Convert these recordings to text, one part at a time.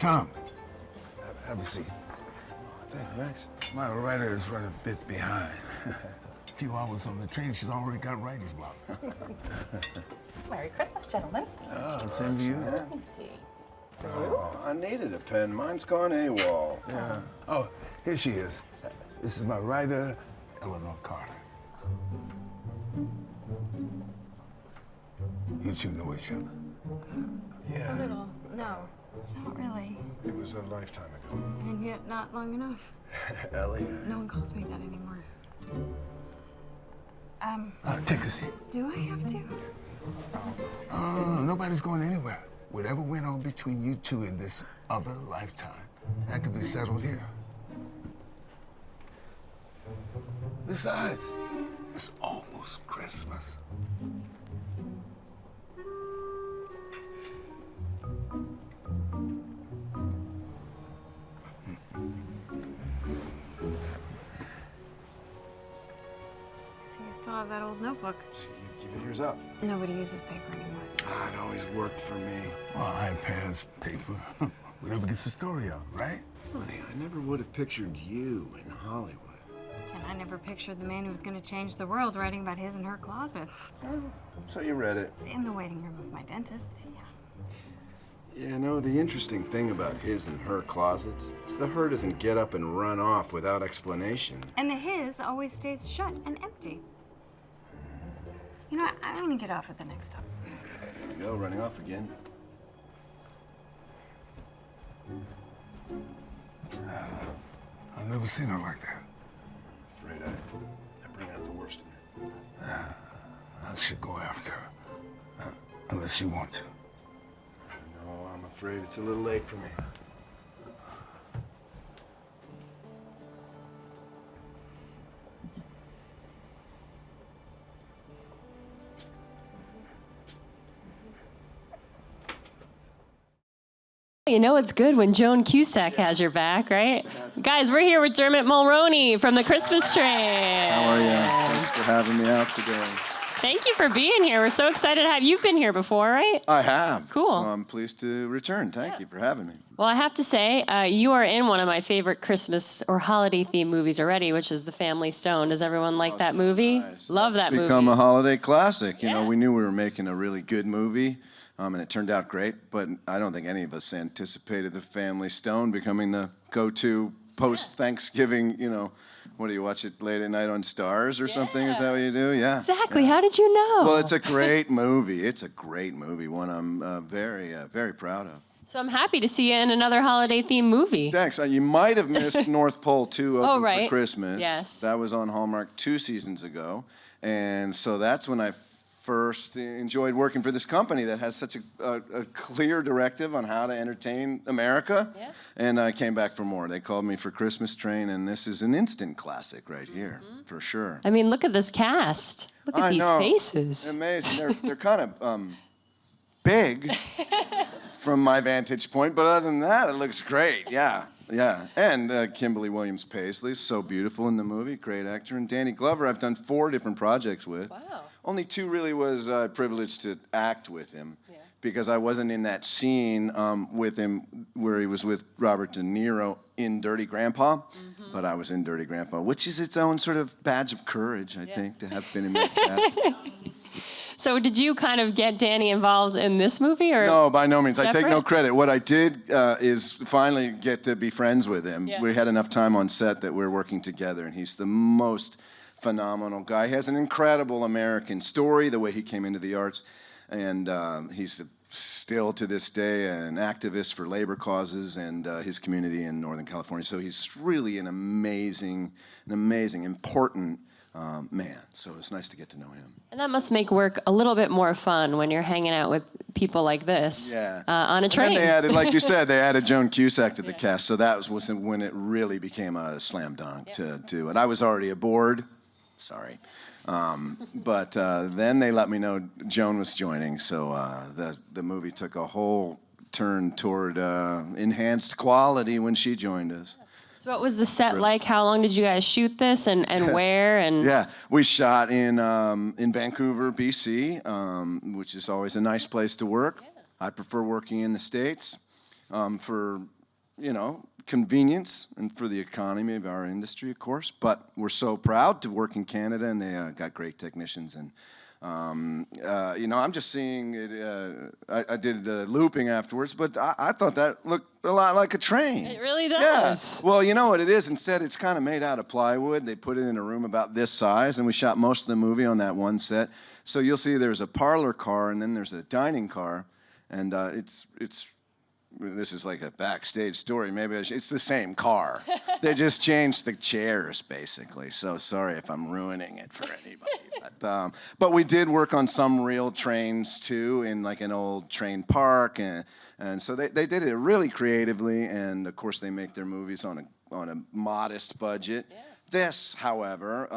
Tom, have a seat. Thanks, Max. My writer is running a bit behind. A few hours on the train, she's already got writer's block. Merry Christmas, gentlemen. Oh, same to you. Let me see. Oh, I needed a pen. Mine's gone AWOL. Yeah. Oh, here she is. This is my writer, Eleanor Carter. You two know each other? Yeah. A little. No, not really. It was a lifetime ago. And yet not long enough. Ellie. No one calls me that anymore. Take a seat. Do I have to? Oh, nobody's going anywhere. Whatever went on between you two in this other lifetime, that could be settled here. Besides, it's almost Christmas. See, I still have that old notebook. See, give it yours up. Nobody uses paper anymore. Ah, it always worked for me. Well, iPads, paper, whatever gets the story out, right? Honey, I never would have pictured you in Hollywood. And I never pictured the man who was going to change the world writing about his and her closets. Oh, so you read it. In the waiting room of my dentist, yeah. You know, the interesting thing about his and her closets is the her doesn't get up and run off without explanation. And the his always stays shut and empty. You know, I'm going to get off at the next stop. There you go, running off again. I've never seen her like that. Afraid I bring out the worst in her. I should go after her, unless you want to. No, I'm afraid it's a little late for me. You know it's good when Joan Cusack has your back, right? Guys, we're here with Dermot Mulroney from the Christmas Train. How are you? Thanks for having me out today. Thank you for being here. We're so excited to have you. You've been here before, right? I have. Cool. So I'm pleased to return. Thank you for having me. Well, I have to say, you are in one of my favorite Christmas or holiday-themed movies already, which is The Family Stone. Does everyone like that movie? Nice. Love that movie. It's become a holiday classic. You know, Yeah. we knew we were making a really good movie. And it turned out great, but I don't think any of us anticipated The Family Stone becoming the go-to post-Thanksgiving, you know, what do you watch it late at night on Stars or something? Is that what you do? Yeah. Exactly. How did you know? Well, it's a great movie. It's a great movie, one I'm very proud of. So I'm happy to see you in another holiday-themed movie. Thanks. You might have missed North Pole 2 Open right. for Christmas. Yes. That was on Hallmark 2 seasons ago. And so that's when I first enjoyed working for this company that has such a clear directive on how to entertain America. Yeah. And I came back for more. They called me for Christmas Train, and this is an instant classic right here, for sure. I mean, look at this cast. Look at these faces. Amazing. They're kind of big from my vantage point, but other than that, it looks great. Yeah. Yeah, and Kimberly Williams-Paisley, so beautiful in the movie, great actor. And Danny Glover, I've done 4 different projects with. Wow. Only 2 really was privileged to act with him, Yeah. because I wasn't in that scene with him where he was with Robert De Niro in Dirty Grandpa, but I was in Dirty Grandpa, which is its own sort of badge of courage, I think, to have been in that cast. So did you kind of get Danny involved in this movie, or? No, by no means. I take no separate? credit. What I did is finally get to be friends with him. Yeah. We had enough time on set that we're working together, and he's the most phenomenal guy. He has an incredible American story, the way he came into the arts, and he's still to this day an activist for labor causes and his community in Northern California. So he's really an amazing, important man. So it's nice to get to know him. And that must make work a little bit more fun when you're hanging out with people like this on a train. And then they added, like you said, they added Joan Cusack to the cast. So that was when it really became a slam dunk to do it. I was already aboard. Sorry. But then they let me know Joan was joining. So the movie took a whole turn toward enhanced quality when she joined us. So what was the set like? How long did you guys shoot this, and where? And Yeah, we shot in Vancouver, BC, which is always a nice place to work. I prefer working in the States for you know, convenience and for the economy of our industry, of course. But we're so proud to work in Canada, and they got great technicians. And you know, I'm just seeing it. I did the looping afterwards, but I thought that looked a lot like a train. It really does. Yeah. Well, you know what it is? Instead, it's kind of made out of plywood. They put it in a room about this size, and we shot most of the movie on that one set. So you'll see there's a parlor car, and then there's a dining car, and this is like a backstage story. Maybe it's the same car. They just changed the chairs, basically. So sorry if I'm ruining it for anybody. But we did work on some real trains, too, in like an old train park. And so they did it really creatively. And, of course, they make their movies on a modest budget. Yeah. This, however,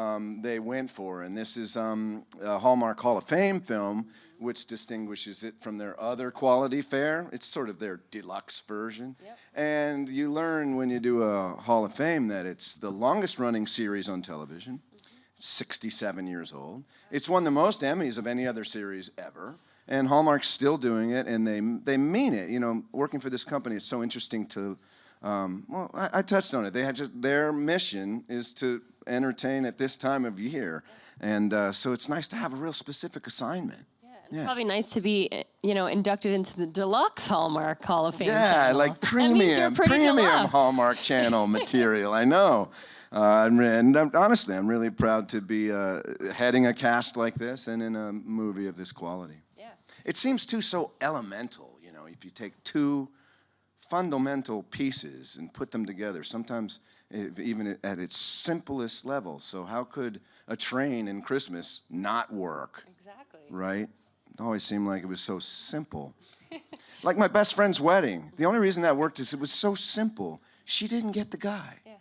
they went for. And this is a Hallmark Hall of Fame film, which distinguishes it from their other quality fare. It's sort of their deluxe version. Yep. And you learn when you do a Hall of Fame that it's the longest running series on television. It's 67 years old. It's won the most Emmys of any other series ever. And Hallmark's still doing it, and they mean it. You know, working for this company is so interesting to, well, I touched on it. They had their mission is to entertain at this time of year. And so it's nice to have a real specific assignment. It's probably nice to be, you know, inducted into the deluxe Hallmark Hall of Fame. Yeah, channel. like premium Hallmark Channel material. I know. And honestly, I'm really proud to be heading a cast like this and in a movie of this quality. Yeah. It seems too so elemental, you know, if you take two fundamental pieces and put them together, sometimes even at its simplest level. So how could a train in Christmas not work? Exactly. Right? It always seemed like it was so simple. Like my best friend's wedding. The only reason that worked is it was so simple. She didn't get the guy. Yeah.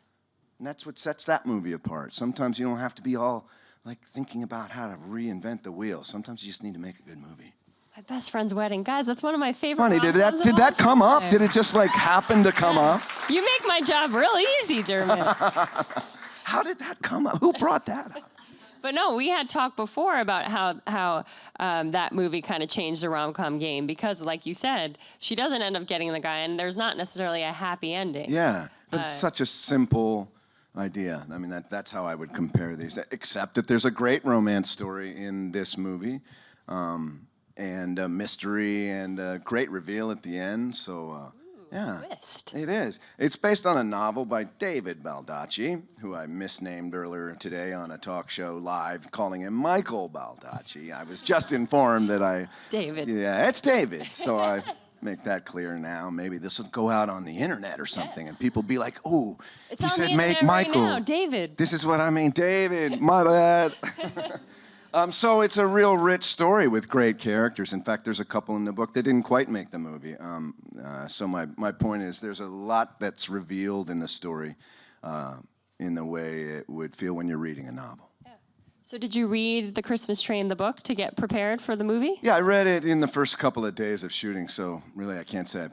And that's what sets that movie apart. Sometimes you don't have to be all like thinking about how to reinvent the wheel. Sometimes you just need to make a good movie. My best friend's wedding. Guys, that's one of my favorite Funny, did that come up? Did it just like happen to come up? You make my job real easy, Dermot. How did that come up? Who brought that up? But no, we had talked before about how that movie kind of changed the rom-com game because, like you said, she doesn't end up getting the guy, and there's not necessarily a happy ending. Yeah, but it's such a simple idea. I mean, that's how I would compare these, except that there's a great romance story in this movie, and a mystery and a great reveal at the end, so... Yeah, twist. It is. It's based on a novel by David Baldacci, who I misnamed earlier today on a talk show live, calling him Michael Baldacci. I was just informed that David. Yeah, it's David. So I make that clear now. Maybe this will go out on the internet or something, and people be like, "Oh, it's he on said the make internet Michael." Right now. David. This is what I mean, David. My bad. So it's a real rich story with great characters. In fact, there's a couple in the book that didn't quite make the movie. So my point is there's a lot that's revealed in the story in the way it would feel when you're reading a novel. Yeah. So did you read The Christmas Train, the book, to get prepared for the movie? Yeah, I read it in the first couple of days of shooting, so really I can't say,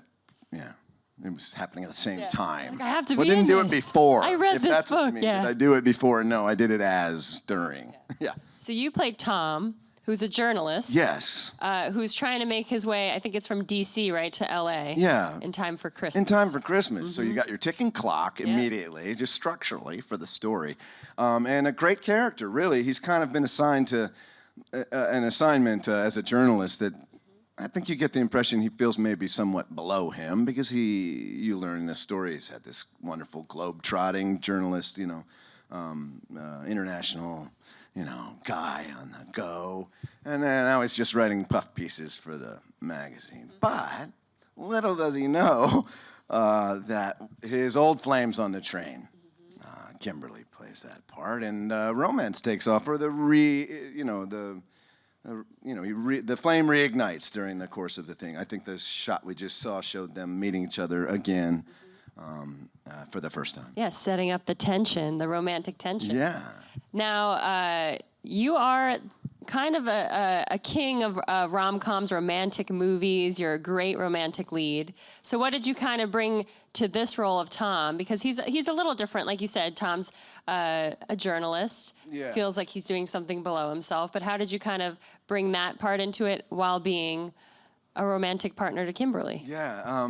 it was happening at the same time. Like, I have to but be didn't in do this. it before. I read if this that's book, what you mean. yeah. Did I do it before? No, I did it as during. Yeah. So you played Tom, who's a journalist. Yes. Who's trying to make his way, I think it's from D.C., right, to L.A. Yeah. In time for Christmas. In time for Christmas. So you got your ticking clock immediately, just structurally for the story. And a great character, really. He's kind of been assigned to an assignment as a journalist that I think you get the impression he feels maybe somewhat below him because you learn in this story he's had this wonderful globetrotting journalist, international, guy on the go. And then now he's just writing puff pieces for the magazine. But little does he know that his old flames on the train, Kimberly plays that part, and romance takes off, or the flame reignites during the course of the thing. I think the shot we just saw showed them meeting each other again for the first time. Yeah, setting up the tension, the romantic tension. Yeah. Now, you are kind of a king of rom-coms, romantic movies. You're a great romantic lead. So what did you kind of bring to this role of Tom? Because he's a little different. Like you said, Tom's a journalist. Yeah. Feels like he's doing something below himself. But how did you kind of bring that part into it while being a romantic partner to Kimberly? Yeah.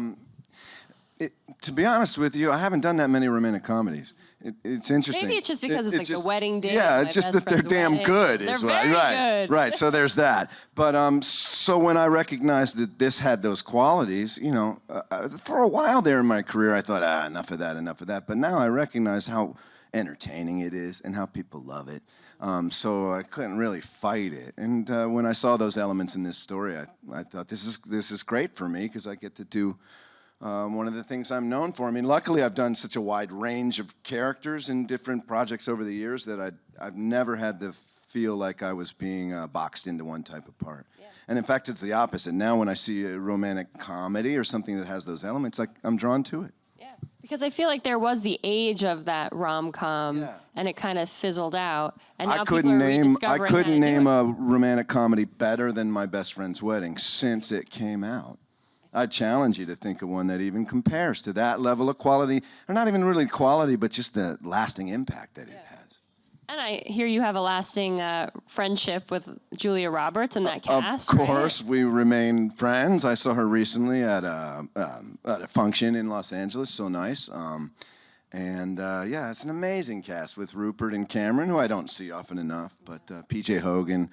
To be honest with you, I haven't done that many romantic comedies. It's interesting. Maybe it's just because it's like the wedding day. Yeah, it's just that they're damn good. They're Is very right. good. Right. So there's that. But so when I recognized that this had those qualities, you know, for a while there in my career, I thought, enough of that. But now I recognize how entertaining it is and how people love it. So I couldn't really fight it. And when I saw those elements in this story, I thought this is great for me because I get to do. One of the things I'm known for. I mean, luckily I've done such a wide range of characters in different projects over the years that I've never had to feel like I was being boxed into one type of part. Yeah. And in fact, it's the opposite. Now when I see a romantic comedy or something that has those elements, I'm drawn to it. Yeah, because I feel like there was the age of that rom-com, and it kind of fizzled out. And now I couldn't name a a romantic comedy better than My Best Friend's Wedding since it came out. I challenge you to think of one that even compares to that level of quality, or not even really quality, but just the lasting impact that it has. And I hear you have a lasting friendship with Julia Roberts and that cast. Of course, we remain friends. I saw her recently at a function in Los Angeles. So nice. Yeah, it's an amazing cast with Rupert and Cameron, who I don't see often enough. But P.J. Hogan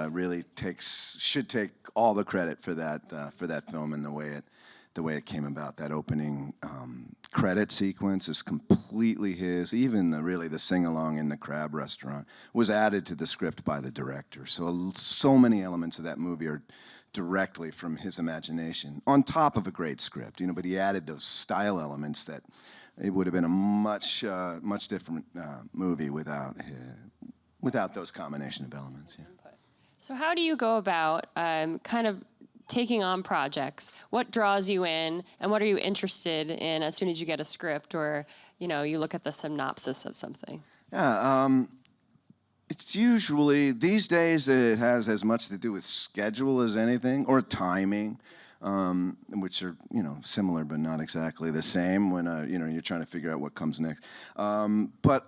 really should take all the credit for that film and the way it came about. That opening credit sequence is completely his. Even the sing-along in the Crab Restaurant was added to the script by the director. So many elements of that movie are directly from his imagination, on top of a great script. You know, but he added those style elements that. It would have been a much different movie without those combination of elements. Yeah. So how do you go about kind of taking on projects? What draws you in, and what are you interested in as soon as you get a script or you look at the synopsis of something? Yeah, it's usually these days it has as much to do with schedule as anything, or timing. Which are, similar but not exactly the same when, you're trying to figure out what comes next. But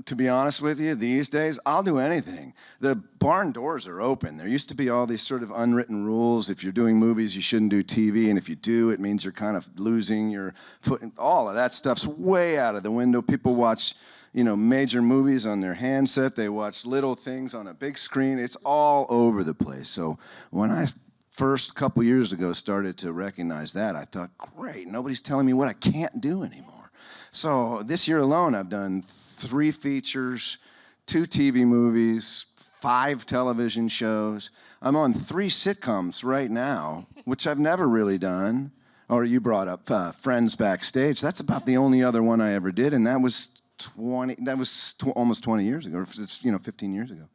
to be honest with you, these days, I'll do anything. The barn doors are open. There used to be all these sort of unwritten rules. If you're doing movies, you shouldn't do TV, and if you do, it means you're kind of losing your foot. All of that stuff's way out of the window. People watch, major movies on their handset. They watch little things on a big screen. It's all over the place. So when I first couple years ago started to recognize that, I thought, great, nobody's telling me what I can't do anymore. So this year alone, I've done 3 features, 2 TV movies, 5 television shows. I'm on 3 sitcoms right now, which I've never really done. Or you brought up Friends Backstage. That's about the only other one I ever did, and that was almost 20 years ago, or 15 years ago.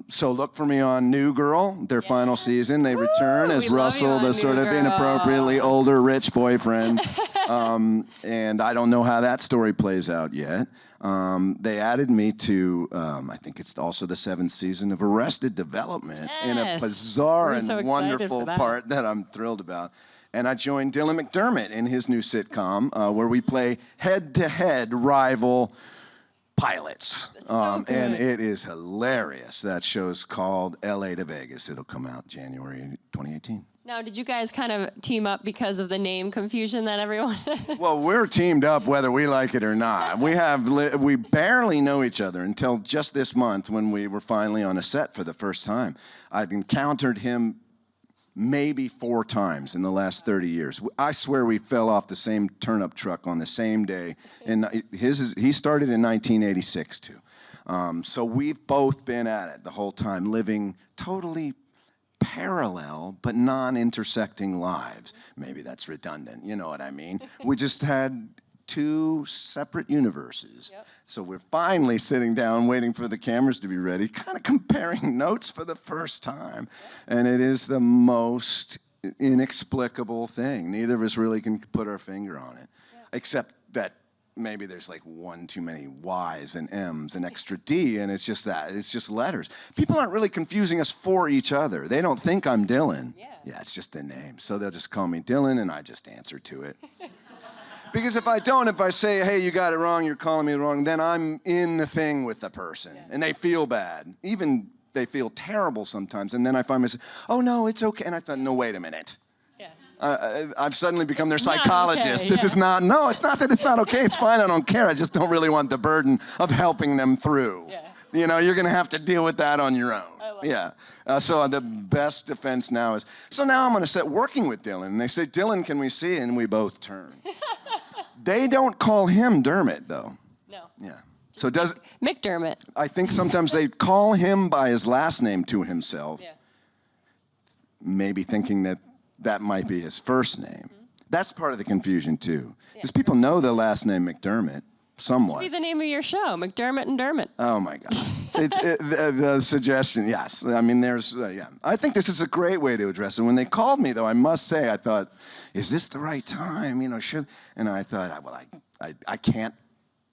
So look for me on New Girl, their final season. They return as Russell, the sort of inappropriately older rich boyfriend. And I don't know how that story plays out yet. They added me to, I think it's also the 7th season of Arrested Development in a bizarre and wonderful part that I'm thrilled about. And I joined Dylan McDermott in his new sitcom where we play head-to-head rival pilots. And it is hilarious. That show's called L.A. to Vegas. It'll come out January 2018. Now, did you guys kind of team up because of the name confusion that everyone... Well, we're teamed up whether we like it or not. We barely know each other until just this month when we were finally on a set for the first time. I'd encountered him maybe 4 times in the last 30 years. I swear we fell off the same turnip truck on the same day. And he started in 1986 too. So we've both been at it the whole time, living totally parallel but non-intersecting lives. Maybe that's redundant, you know what I mean? We just had 2 separate universes. Yep. So we're finally sitting down waiting for the cameras to be ready, kind of comparing notes for the first time. Yep. And it is the most inexplicable thing. Neither of us really can put our finger on it, except that maybe there's like 1 too many Y's and M's and extra D, and it's just that. It's just letters. People aren't really confusing us for each other. They don't think I'm Dylan. Yeah, it's just the name. So they'll just call me Dylan, and I just answer to it. Because if I say, hey, you got it wrong, you're calling me wrong, then I'm in the thing with the person, and they feel bad. Even they feel terrible sometimes, and then I find myself, oh, no, it's okay. And I thought, no, wait a minute. I've suddenly become their It's not psychologist. okay, This yeah. is not, no, it's not that it's not okay. It's fine, I don't care. I just don't really want the burden of helping them through. Yeah. You know, you're going to have to deal with that on your own. I love Yeah. So the best defense now is, so now I'm going to start working with Dylan. And they say, Dylan, can we see? And we both turn. They don't call him Dermot, though. No. Yeah. So does, McDermott. I think sometimes they call him by his last name to himself, Yeah. maybe thinking that that might be his first name. That's part of the confusion, too. Because people know the last name McDermott, somewhat. Be the name of your show, McDermott and Dermot. Oh my God! The suggestion, yes. I mean, there's, yeah. I think this is a great way to address it. When they called me, though, I must say, I thought, is this the right time? You know, should? And I thought, well, I can't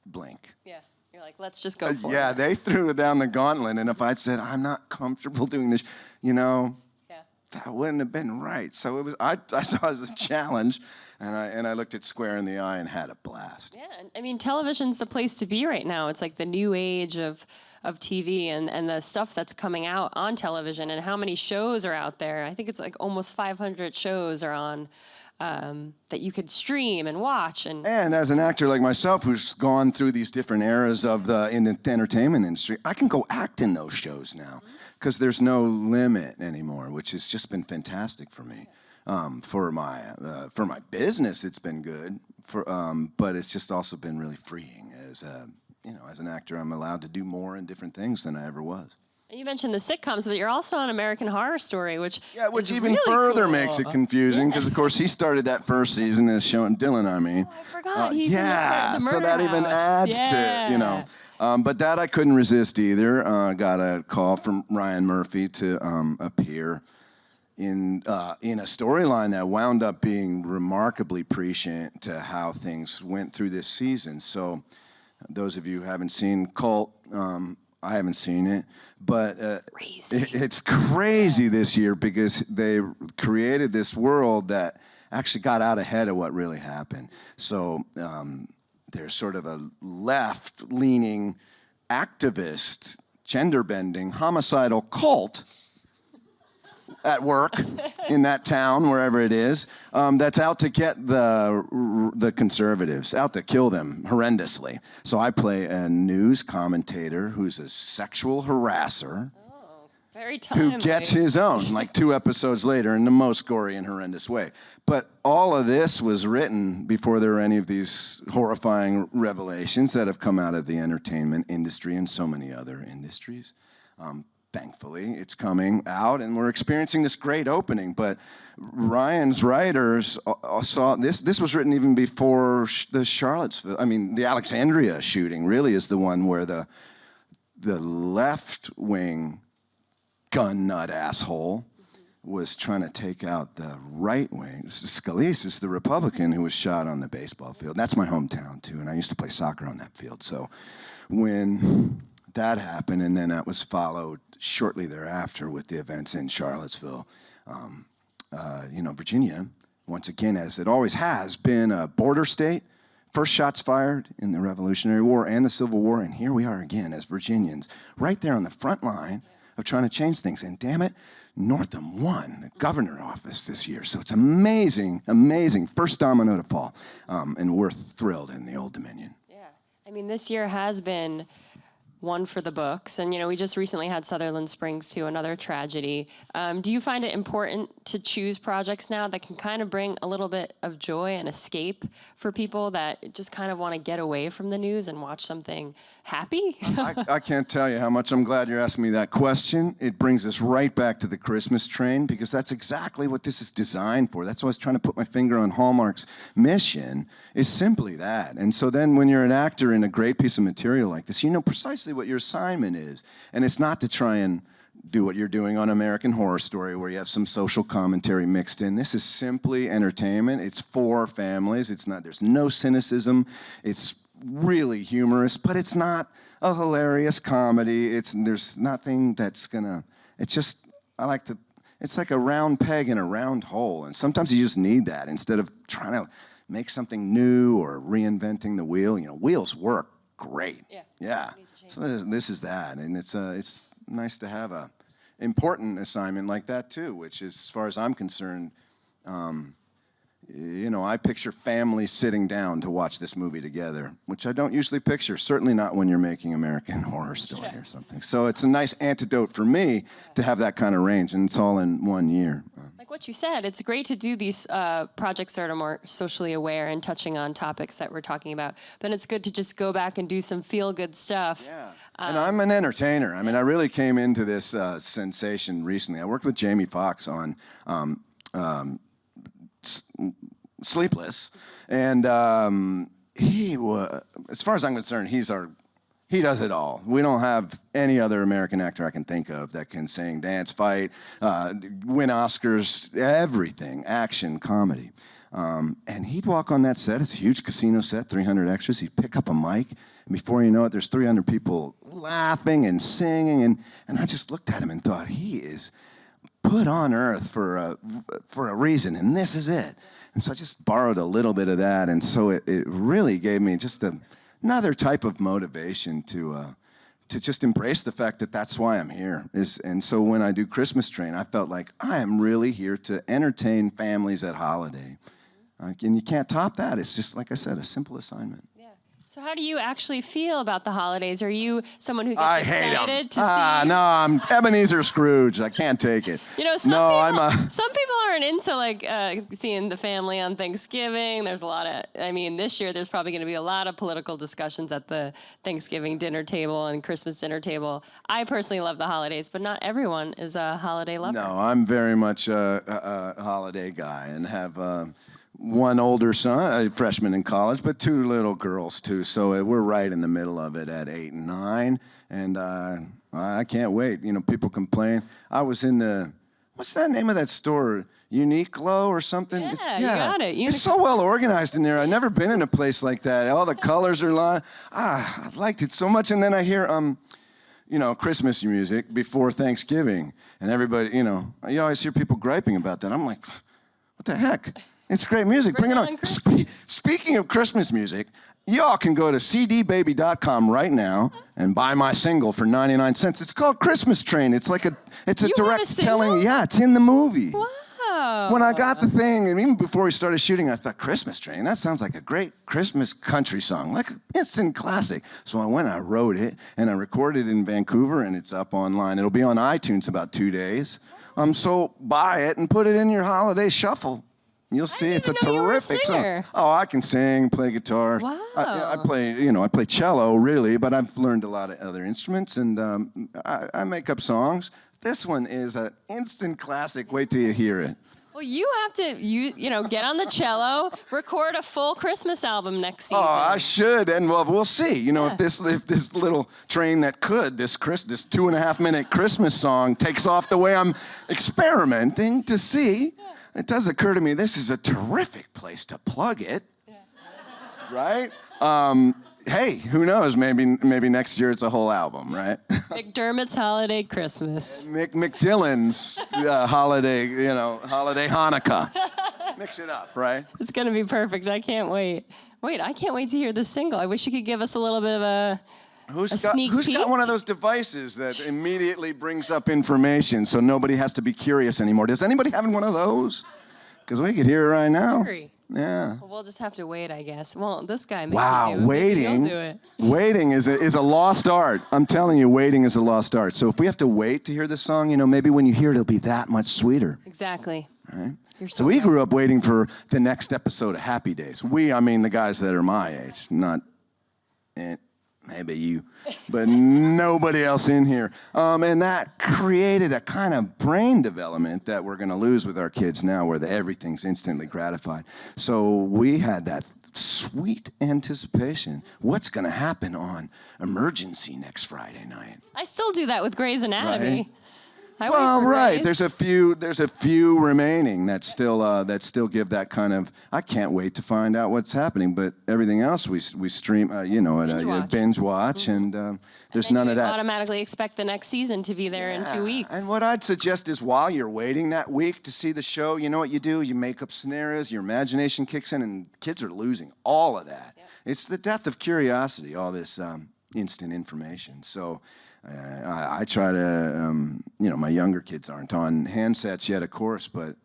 blink. Yeah. You're like, let's just go for Yeah, it. they threw down the gauntlet, and if I'd said I'm not comfortable doing this, you know, Yeah. that wouldn't have been right. So it was. I saw it as a challenge, and I looked it square in the eye and had a blast. Yeah, and I mean, television's the place to be right now. It's like the new age of TV and the stuff that's coming out on television and how many shows are out there. I think it's like almost 500 shows are on that you could stream and watch. And as an actor like myself who's gone through these different eras of the entertainment industry, I can go act in those shows now because there's no limit anymore, which has just been fantastic for me. For my business, it's been good. But it's just also been really freeing. As an actor, I'm allowed to do more and different things than I ever was. you mentioned the sitcoms, but you're also on American Horror Story, which Which is even really further cool. makes it confusing because, of course, he started that first season as showing Dylan. I mean, I forgot. He's yeah, in the so that even House. adds to, you know. But that I couldn't resist either. Got a call from Ryan Murphy to appear in a storyline that wound up being remarkably prescient to how things went through this season. So those of you who haven't seen Cult, I haven't seen it, but it's crazy this year because they created this world that actually got out ahead of what really happened. So there's sort of a left-leaning activist, gender-bending, homicidal cult at work in that town, wherever it is, that's out to get the conservatives, out to kill them horrendously. So I play a news commentator who's a sexual harasser Very timely. who gets his own, like 2 episodes later, in the most gory and horrendous way. But all of this was written before there were any of these horrifying revelations that have come out of the entertainment industry and so many other industries. Thankfully, it's coming out, and we're experiencing this great opening. But Ryan's writers saw this. This was written even before the Charlottesville. I mean, the Alexandria shooting really is the one where the left-wing gun nut asshole was trying to take out the right wing. Scalise is the Republican who was shot on the baseball field. That's my hometown too, and I used to play soccer on that field. So when that happened, and then that was followed shortly thereafter with the events in Charlottesville. Virginia, once again, as it always has, been a border state. First shots fired in the Revolutionary War and the Civil War, and here we are again as Virginians, right there on the front line of trying to change things. And damn it, Northam won the governor office this year. So it's amazing, amazing. First domino to fall. And we're thrilled in the Old Dominion. Yeah. I mean, this year has been one for the books. And, we just recently had Sutherland Springs too, another tragedy. Do you find it important to choose projects now that can kind of bring a little bit of joy and escape for people that just kind of want to get away from the news and watch something happy? I can't tell you how much I'm glad you're asking me that question. It brings us right back to the Christmas train because that's exactly what this is designed for. That's why I was trying to put my finger on Hallmark's mission, is simply that. And so then when you're an actor in a great piece of material like this, you know precisely what your assignment is. And it's not to try and do what you're doing on American Horror Story where you have some social commentary mixed in. This is simply entertainment. It's for families. There's no cynicism. It's really humorous, but it's not a hilarious comedy. There's nothing that's gonna, it's like a round peg in a round hole. And sometimes you just need that instead of trying to make something new or reinventing the wheel. Wheels work great. Yeah. So this is that, and it's nice to have a important assignment like that too, which is, as far as I'm concerned, you know, I picture families sitting down to watch this movie together, which I don't usually picture, certainly not when you're making American Horror Story or something. So it's a nice antidote for me to have that kind of range, and it's all in 1 year. Like what you said, it's great to do these projects that are more socially aware and touching on topics that we're talking about. But it's good to just go back and do some feel-good stuff. Yeah, and I'm an entertainer. I mean, I really came into this sensation recently. I worked with Jamie Foxx on Sleepless, and he was, as far as I'm concerned, he does it all. We don't have any other American actor I can think of that can sing, dance, fight, win Oscars, everything, action, comedy. And he'd walk on that set. It's a huge casino set, 300 extras. He'd pick up a mic, and before you know it, there's 300 people laughing and singing. And I just looked at him and thought, he is put on earth for a reason, and this is it. And so I just borrowed a little bit of that, and so it really gave me just another type of motivation to just embrace the fact that that's why I'm here. And so when I do Christmas Train, I felt like I am really here to entertain families at holiday. And you can't top that. It's just, like I said, a simple assignment. Yeah. So how do you actually feel about the holidays? Are you someone who gets excited to see? No, I'm Ebenezer Scrooge. I can't take it. You know, some people aren't into like seeing the family on Thanksgiving. There's a lot of, I mean, this year there's probably going to be a lot of political discussions at the Thanksgiving dinner table and Christmas dinner table. I personally love the holidays, but not everyone is a holiday lover. No, I'm very much a holiday guy, and have one older son, a freshman in college, but 2 little girls too. So we're right in the middle of it at 8 and 9, and I can't wait. You know, people complain. I was in what's that name of that store? Uniqlo or something? Yeah, you got it. It's so well organized in there. I've never been in a place like that. All the colors are lined. I liked it so much. And then I hear, you know, Christmas music before Thanksgiving, and everybody, you know, you always hear people griping about that. I'm like, what the heck? It's great music. Bring it on. Speaking of Christmas music, y'all can go to cdbaby.com right now and buy my single for 99 cents. It's called Christmas Train. It's like it's a direct telling. Yeah, it's in the movie. Wow. When I got the thing, and even before we started shooting, I thought, Christmas Train, that sounds like a great Christmas country song, like an instant classic. So I went and I wrote it, and I recorded it in Vancouver, and it's up online. It'll be on iTunes about 2 days. So buy it and put it in your holiday shuffle. You'll see it's a terrific song. Oh, I can sing, play guitar. Wow. I play cello, really, but I've learned a lot of other instruments, and I make up songs. This one is an instant classic. Wait till you hear it. Well, you have to, you know, get on the cello, record a full Christmas album next season. Oh, I should, and well, we'll see. You know, if this little train that could, this 2.5-minute Christmas song takes off the way I'm experimenting to see. It does occur to me, this is a terrific place to plug it, right? Hey, who knows? Maybe next year it's a whole album, right? McDermott's Holiday Christmas. McDillan's holiday, holiday Hanukkah. Mix it up, right? It's gonna be perfect. I can't wait. I can't wait to hear this single. I wish you could give us a little bit of a sneak peek. Who's got one of those devices that immediately brings up information so nobody has to be curious anymore? Does anybody have one of those? Because we could hear it right now. Yeah. Well, we'll just have to wait, I guess. Well, this guy maybe waiting. do it. Waiting is a lost art. I'm telling you, waiting is a lost art. So if we have to wait to hear this song, maybe when you hear it, it'll be that much sweeter. Exactly. Right? So we grew up waiting for the next episode of Happy Days. I mean the guys that are my age, not maybe you, but nobody else in here. And that created a kind of brain development that we're going to lose with our kids now, where everything's instantly gratified. So we had that sweet anticipation. What's going to happen on Emergency next Friday night? I still do that with Grey's Anatomy. Right? Right. There's a few remaining that still give that kind of. I can't wait to find out what's happening. But everything else we stream, binge watch, and there's none of that. Automatically expect the next season to be there in 2 weeks. And what I'd suggest is, while you're waiting that week to see the show, you know what you do? You make up scenarios, your imagination kicks in, and kids are losing all of that. Yep. It's the death of curiosity. All this instant information. So. I try to, my younger kids aren't on handsets yet, of course, but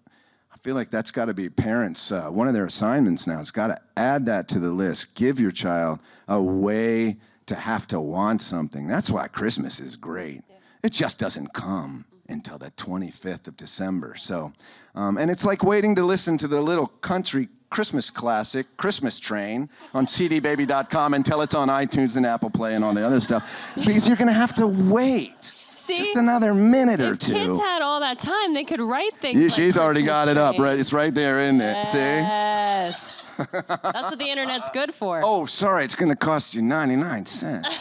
I feel like that's got to be parents, one of their assignments now. It's got to add that to the list. Give your child a way to have to want something. That's why Christmas is great. Yeah. It just doesn't come until the 25th of December. So, and it's like waiting to listen to the little country Christmas classic, Christmas Train, on cdbaby.com until it's on iTunes and Apple Play and all the other stuff, because you're going to have to wait. See, just another minute or two. If kids had all that time, they could write things like she's already Christmas got it up, Train. right? It's right there, isn't it? See? Yes. That's what the internet's good for. Oh, sorry, it's going to cost you 99 cents.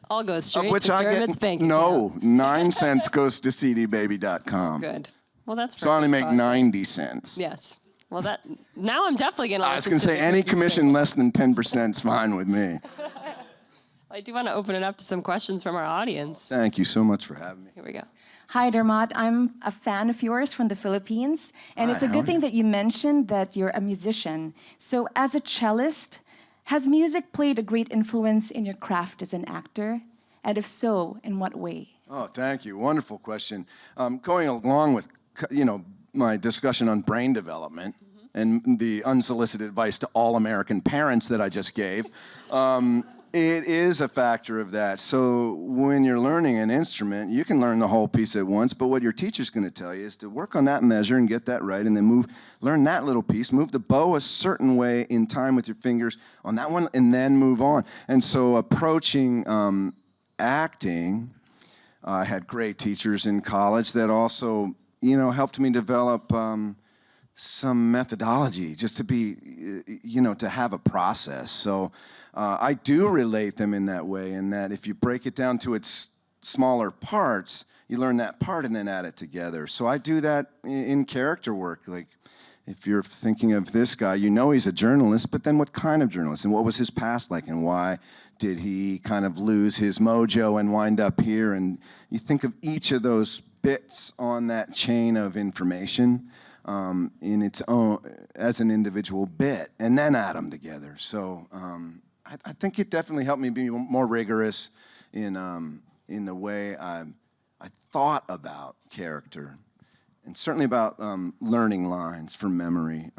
All goes straight Which to I Dermot's get, bank no, account. 9 cents goes to cdbaby.com. Good. Well, that's So I only make profit. 90 cents. Yes. Well, now I'm definitely going to I was going to say any commission less than 10% is fine with me. I do want to open it up to some questions from our audience. Thank you so much for having me. Here we go. Hi, Dermot. I'm a fan of yours from the Philippines, and it's a good thing that you mentioned that you're a musician. So as a cellist, has music played a great influence in your craft as an actor? And if so, in what way? Oh, thank you. Wonderful question. Going along with, my discussion on brain development and the unsolicited advice to all American parents that I just gave, it is a factor of that. So when you're learning an instrument, you can learn the whole piece at once, but what your teacher's going to tell you is to work on that measure and get that right, and then learn that little piece, move the bow a certain way in time with your fingers on that one, and then move on. And so approaching acting, I had great teachers in college that also, helped me develop some methodology, just to be, to have a process. So I do relate them in that way, in that if you break it down to its smaller parts, you learn that part and then add it together. So I do that in character work. Like, if you're thinking of this guy, he's a journalist, but then what kind of journalist? And what was his past like? And why did he kind of lose his mojo and wind up here? And you think of each of those bits on that chain of information in its own, as an individual bit, and then add them together. So I think it definitely helped me be more rigorous in the way I thought about character. And certainly about learning lines from memory,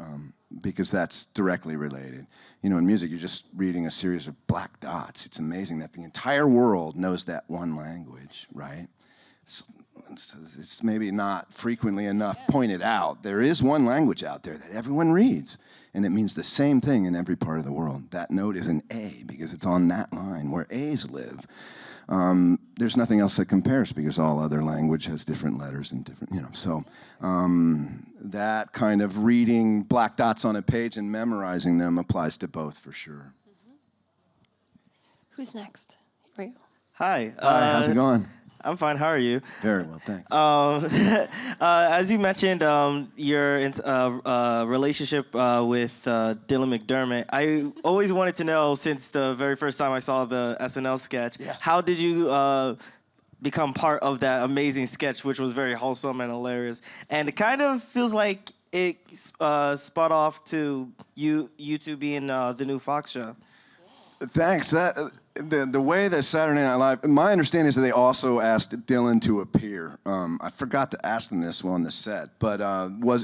because that's directly related. In music, you're just reading a series of black dots. It's amazing that the entire world knows that one language, right? It's maybe not frequently enough pointed out. There is one language out there that everyone reads, and it means the same thing in every part of the world. That note is an A because it's on that line where A's live. There's nothing else that compares because all other language has different letters and different, so that kind of reading black dots on a page and memorizing them applies to both for sure. Who's next? Here we go. Hi. Hi, how's it going? I'm fine. How are you? Very well, thanks. As you mentioned, your relationship with Dylan McDermott, I always wanted to know, since the very first time I saw the SNL sketch, how did you become part of that amazing sketch, which was very wholesome and hilarious? And it kind of feels like it spot off to you two being the new Fox show. Thanks. The way that Saturday Night Live, my understanding is that they also asked Dylan to appear. I forgot to ask them this on the set, but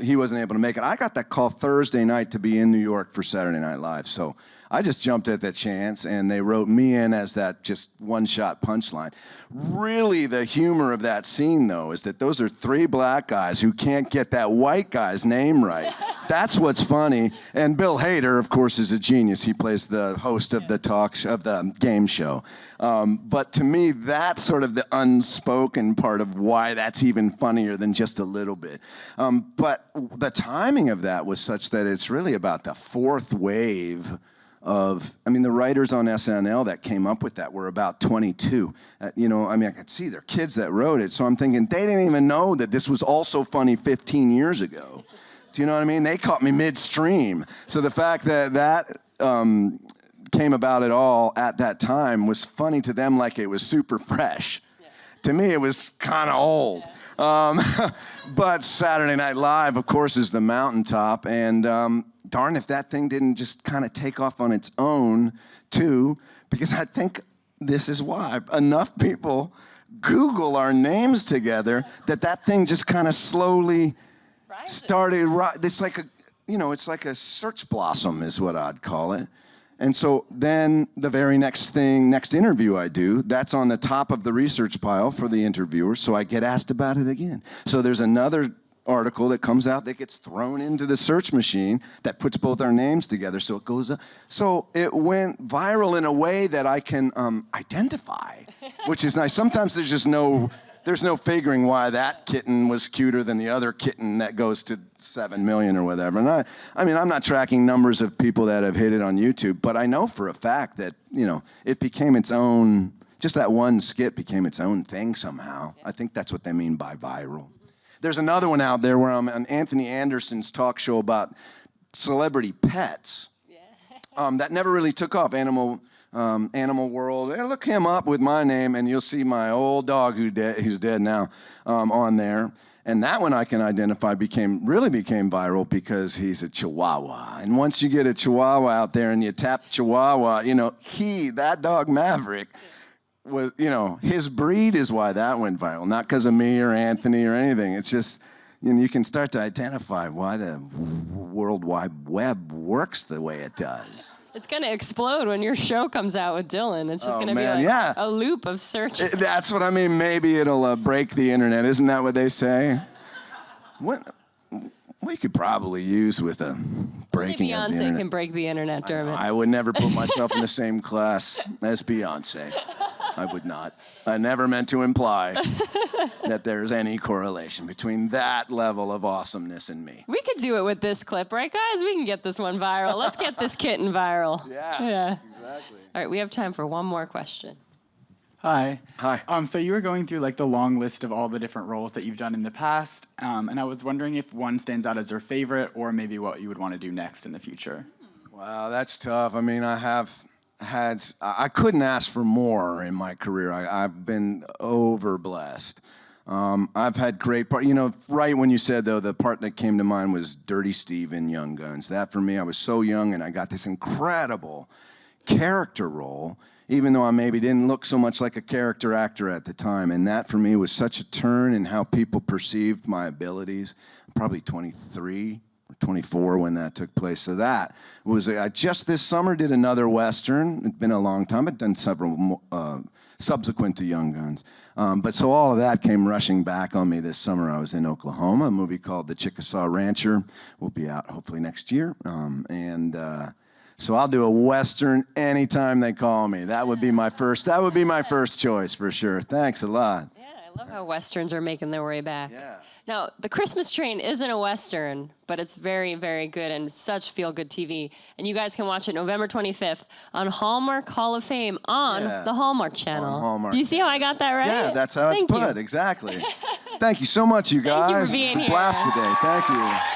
he wasn't able to make it. I got that call Thursday night to be in New York for Saturday Night Live, so I just jumped at that chance, and they wrote me in as that just one-shot punchline. Really, the humor of that scene, though, is that those are three black guys who can't get that white guy's name right. That's what's funny. And Bill Hader, of course, is a genius. He plays the host of the the game show. But to me, that's sort of the unspoken part of why that's even funnier than just a little bit. But the timing of that was such that it's really about the fourth wave the writers on SNL that came up with that were about 22. I could see they're kids that wrote it, so I'm thinking they didn't even know that this was also funny 15 years ago. Do you know what I mean? They caught me midstream. So the fact that came about at all at that time was funny to them, like it was super fresh. Yeah. To me, it was kind of old. Yeah. But Saturday Night Live, of course, is the mountaintop, and darn if that thing didn't just kind of take off on its own, too, because I think this is why enough people Google our names together that thing just kind of slowly started, it's like it's like a search blossom is what I'd call it. And so then the very next interview I do, that's on the top of the research pile for the interviewer, so I get asked about it again. So there's another article that comes out that gets thrown into the search machine that puts both our names together, so it goes up. So it went viral in a way that I can identify, which is nice. Sometimes there's no figuring why that kitten was cuter than the other kitten that goes to 7 million or whatever. And I'm not tracking numbers of people that have hit it on YouTube, but I know for a fact that, it became its own, just that one skit became its own thing somehow. I think that's what they mean by viral. There's another one out there where I'm on Anthony Anderson's talk show about celebrity pets. That never really took off, Animal World. Look him up with my name, and you'll see my old dog who's dead now on there. And that one I can identify really became viral because he's a Chihuahua. And once you get a Chihuahua out there and you tap Chihuahua, that dog Maverick was, his breed is why that went viral, not because of me or Anthony or anything. It's just, you can start to identify why the World Wide Web works the way it does. It's going to explode when your show comes out with Dylan. It's just going to be a loop of search. That's what I mean. Maybe it'll break the internet. Isn't that what they say? What we could probably use with a breaking of the internet. Beyonce can break the internet, Dermot. I would never put myself in the same class as Beyonce. I would not. I never meant to imply that there's any correlation between that level of awesomeness and me. We could do it with this clip, right, guys? We can get this one viral. Let's get this kitten viral. Yeah, exactly. All right, we have time for one more question. Hi. Hi. So you were going through the long list of all the different roles that you've done in the past, and I was wondering if one stands out as your favorite, or maybe what you would want to do next in the future. Wow, that's tough. I mean, I couldn't ask for more in my career. I've been overblessed. I've had great part. Right when you said, though, the part that came to mind was Dirty Steve in Young Guns. That, for me, I was so young, and I got this incredible character role, even though I maybe didn't look so much like a character actor at the time. And that, for me, was such a turn in how people perceived my abilities. I'm probably 23 or 24 when that took place. So that was, I just this summer did another Western. It's been a long time. I've done several subsequent to Young Guns. But so all of that came rushing back on me this summer. I was in Oklahoma. A movie called The Chickasaw Rancher will be out hopefully next year. So I'll do a Western anytime they call me. That would be my first choice for sure. Thanks a lot. Yeah, I love how Westerns are making their way back. Yeah. Now, The Christmas Train isn't a Western, but it's very, very good and such feel-good TV. And you guys can watch it November 25th on Hallmark Hall of Fame on the Hallmark Channel. On Hallmark. Do you see how I got that right? Yeah, that's how it's Thank you. put. Exactly. Thank you so much, you guys. Thank you for being it's a blast today. Thank you.